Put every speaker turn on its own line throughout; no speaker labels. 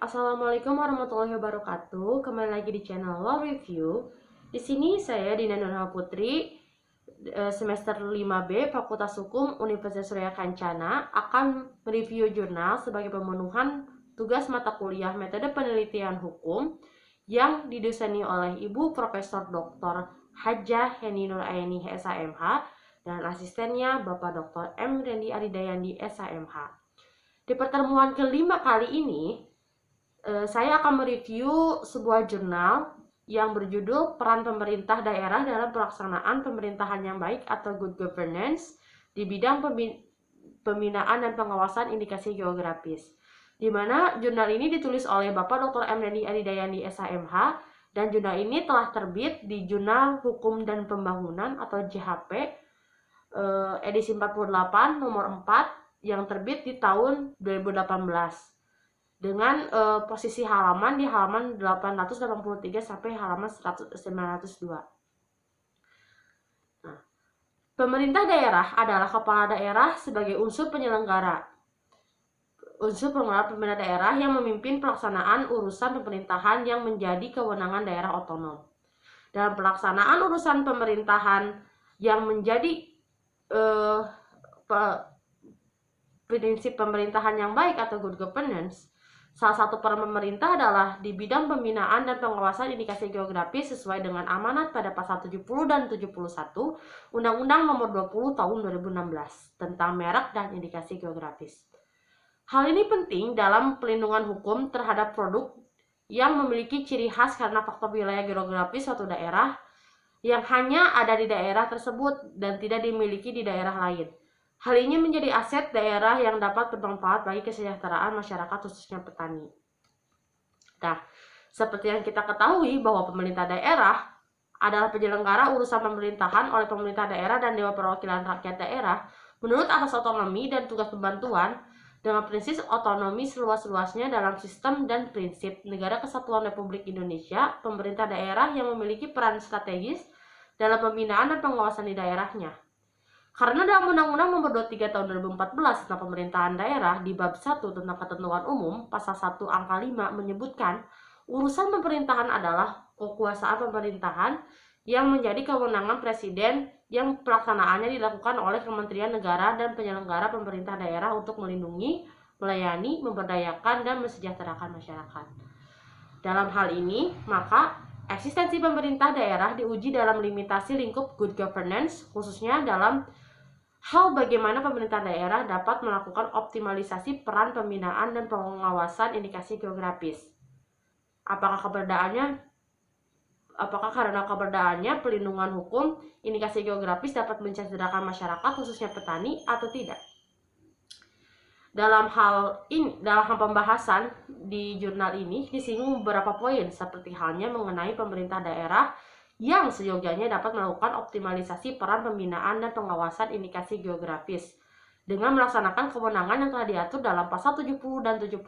Assalamualaikum warahmatullahi wabarakatuh. Kembali lagi di channel Law Review. Di sini saya Dina Nurhal Putri, semester 5B Fakultas Hukum Universitas Surya Kencana akan mereview jurnal sebagai pemenuhan tugas mata kuliah metode penelitian hukum yang didoseni oleh Ibu Profesor Dr. Hajah Heni Nur Aini SHMH dan asistennya Bapak Dr. M. Rendi Aridayandi SHMH. Di pertemuan kelima kali ini, saya akan mereview sebuah jurnal yang berjudul Peran Pemerintah Daerah dalam Pelaksanaan Pemerintahan yang Baik atau Good Governance di bidang pembinaan dan pengawasan indikasi geografis, di mana jurnal ini ditulis oleh Bapak Dr. M. Rendi Aridayandi SHMH, dan jurnal ini telah terbit di Jurnal Hukum dan Pembangunan atau JHP edisi 48 nomor 4 yang terbit di tahun 2018 dengan posisi halaman di halaman 883 sampai halaman 902. Nah, pemerintah daerah adalah kepala daerah sebagai unsur penyelenggara pemerintah daerah yang memimpin pelaksanaan urusan pemerintahan yang menjadi kewenangan daerah otonom. Dalam pelaksanaan urusan pemerintahan yang menjadi prinsip pemerintahan yang baik atau good governance, salah satu peran pemerintah adalah di bidang pembinaan dan pengawasan indikasi geografis sesuai dengan amanat pada pasal 70 dan 71 Undang-Undang Nomor 20 Tahun 2016 tentang merek dan indikasi geografis. Hal ini penting dalam pelindungan hukum terhadap produk yang memiliki ciri khas karena faktor wilayah geografis suatu daerah yang hanya ada di daerah tersebut dan tidak dimiliki di daerah lain. Hal ini menjadi aset daerah yang dapat bermanfaat bagi kesejahteraan masyarakat khususnya petani. Nah, seperti yang kita ketahui bahwa pemerintah daerah adalah penyelenggara urusan pemerintahan oleh pemerintah daerah dan Dewan Perwakilan Rakyat Daerah menurut asas otonomi dan tugas pembantuan dengan prinsip otonomi seluas-luasnya dalam sistem dan prinsip Negara Kesatuan Republik Indonesia. Pemerintah daerah yang memiliki peran strategis dalam pembinaan dan pengawasan di daerahnya. Karena dalam Undang-Undang Nomor 23 Tahun 2014 tentang Pemerintahan Daerah di bab 1 tentang Ketentuan Umum, pasal 1 angka 5 menyebutkan urusan pemerintahan adalah kekuasaan pemerintahan yang menjadi kewenangan presiden yang pelaksanaannya dilakukan oleh Kementerian Negara dan penyelenggara pemerintah daerah untuk melindungi, melayani, memberdayakan, dan mensejahterakan masyarakat. Dalam hal ini, maka eksistensi pemerintah daerah diuji dalam limitasi lingkup good governance, khususnya dalam hal bagaimana pemerintah daerah dapat melakukan optimalisasi peran pembinaan dan pengawasan indikasi geografis. Apakah karena keberadaannya pelindungan hukum indikasi geografis dapat mensejahterakan masyarakat khususnya petani atau tidak? Dalam hal pembahasan di jurnal ini disinggung beberapa poin seperti halnya mengenai pemerintah daerah yang seyogianya dapat melakukan optimalisasi peran pembinaan dan pengawasan indikasi geografis dengan melaksanakan kewenangan yang telah diatur dalam pasal 70 dan 71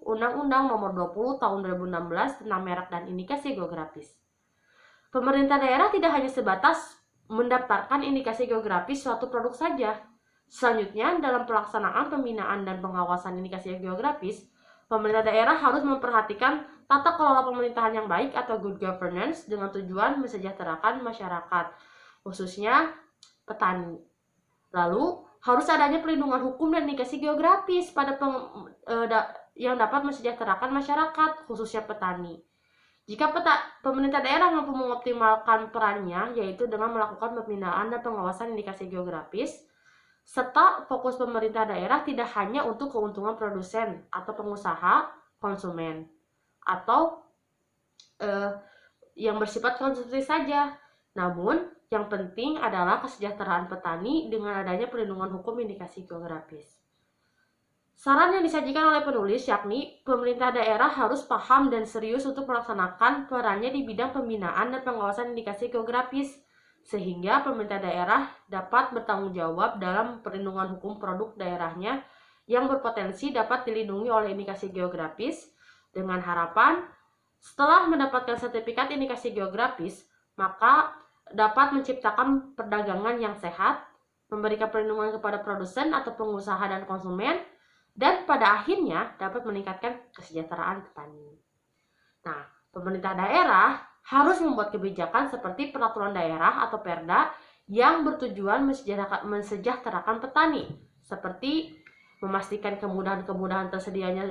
Undang-Undang Nomor 20 Tahun 2016 tentang merek dan indikasi geografis. Pemerintah daerah tidak hanya sebatas mendaftarkan indikasi geografis suatu produk saja. Selanjutnya, dalam pelaksanaan pembinaan dan pengawasan indikasi geografis, pemerintah daerah harus memperhatikan tata kelola pemerintahan yang baik atau good governance dengan tujuan mensejahterakan masyarakat, khususnya petani. Lalu, harus adanya perlindungan hukum dan indikasi geografis yang dapat mensejahterakan masyarakat, khususnya petani. Jika pemerintah daerah mampu mengoptimalkan perannya, yaitu dengan melakukan pembinaan dan pengawasan indikasi geografis, serta fokus pemerintah daerah tidak hanya untuk keuntungan produsen atau pengusaha, konsumen, atau yang bersifat konsumsi saja. Namun, yang penting adalah kesejahteraan petani dengan adanya perlindungan hukum indikasi geografis. Saran yang disajikan oleh penulis yakni pemerintah daerah harus paham dan serius untuk melaksanakan perannya di bidang pembinaan dan pengawasan indikasi geografis, sehingga pemerintah daerah dapat bertanggung jawab dalam perlindungan hukum produk daerahnya yang berpotensi dapat dilindungi oleh indikasi geografis, dengan harapan setelah mendapatkan sertifikat indikasi geografis, maka dapat menciptakan perdagangan yang sehat, memberikan perlindungan kepada produsen atau pengusaha dan konsumen, dan pada akhirnya dapat meningkatkan kesejahteraan petani. Nah, pemerintah daerah harus membuat kebijakan seperti peraturan daerah atau Perda yang bertujuan mensejahterakan petani, seperti memastikan kemudahan tersedianya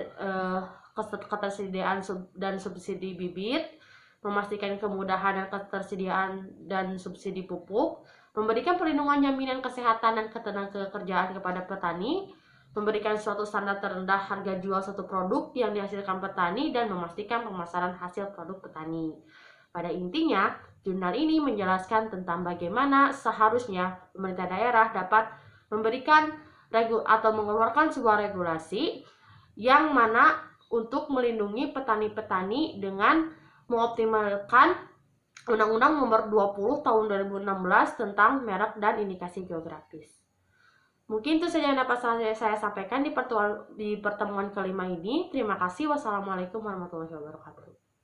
ketersediaan dan subsidi bibit, memastikan kemudahan dan ketersediaan dan subsidi pupuk, memberikan perlindungan jaminan kesehatan dan ketenagakerjaan kepada petani, memberikan suatu standar terendah harga jual suatu produk yang dihasilkan petani, dan memastikan pemasaran hasil produk petani. Pada intinya, jurnal ini menjelaskan tentang bagaimana seharusnya pemerintah daerah dapat memberikan atau mengeluarkan sebuah regulasi yang mana untuk melindungi petani-petani dengan mengoptimalkan Undang-Undang Nomor 20 Tahun 2016 tentang merek dan indikasi geografis. Mungkin itu saja yang dapat saya sampaikan di pertemuan kelima ini. Terima kasih. Wassalamualaikum warahmatullahi wabarakatuh.